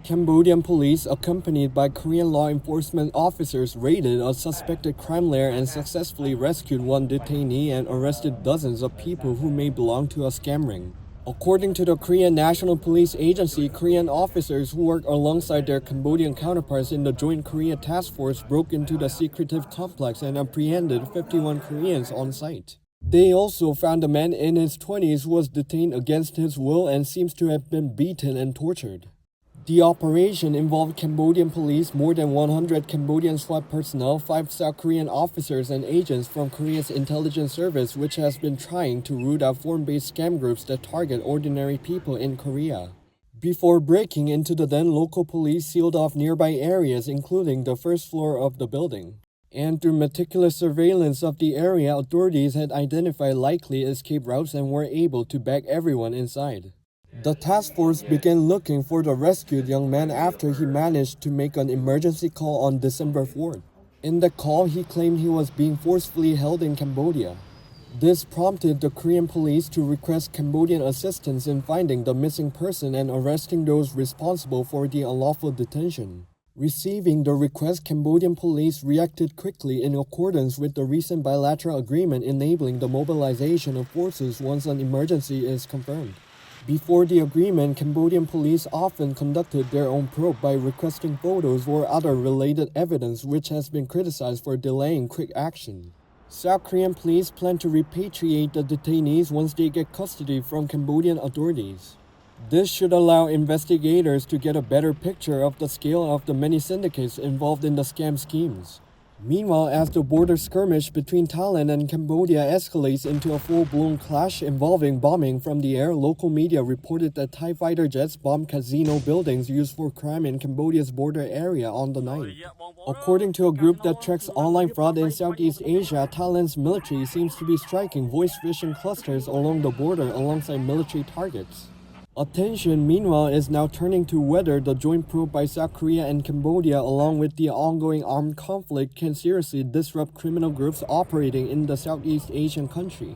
Cambodian police, accompanied by Korean law enforcement officers, raided a suspected crime lair and successfully rescued one detainee and arrested dozens of people who may belong to a scam ring. According to the Korean National Police Agency, Korean officers who work alongside their Cambodian counterparts in the Joint Korea Task Force broke into the secretive complex and apprehended 51 Koreans on site. They also found a man in his 20s who was detained against his will and seems to have been beaten and tortured. The operation involved Cambodian police, more than 100 Cambodian SWAT personnel, 5 South Korean officers and agents from Korea's intelligence service, which has been trying to root out foreign-based scam groups that target ordinary people in Korea. Before breaking into the den, local police sealed off nearby areas, including the first floor of the building. And through meticulous surveillance of the area, authorities had identified likely escape routes and were able to bag everyone inside. The task force began looking for the rescued young man after he managed to make an emergency call on December 4th. In the call, he claimed he was being forcefully held in Cambodia. This prompted the Korean police to request Cambodian assistance in finding the missing person and arresting those responsible for the unlawful detention. Receiving the request, Cambodian police reacted quickly in accordance with the recent bilateral agreement enabling the mobilization of forces once an emergency is confirmed. Before the agreement, Cambodian police often conducted their own probe by requesting photos or other related evidence, which has been criticized for delaying quick action. South Korean police plan to repatriate the detainees once they get custody from Cambodian authorities. This should allow investigators to get a better picture of the scale of the many syndicates involved in the scam schemes. Meanwhile, as the border skirmish between Thailand and Cambodia escalates into a full-blown clash involving bombing from the air, local media reported that Thai fighter jets bombed casino buildings used for crime in Cambodia's border area on the night. According to a group that tracks online fraud in Southeast Asia, Thailand's military seems to be striking voice phishing clusters along the border alongside military targets. Attention, meanwhile, is now turning to whether the joint probe by South Korea and Cambodia, along with the ongoing armed conflict, can seriously disrupt criminal groups operating in the Southeast Asian country.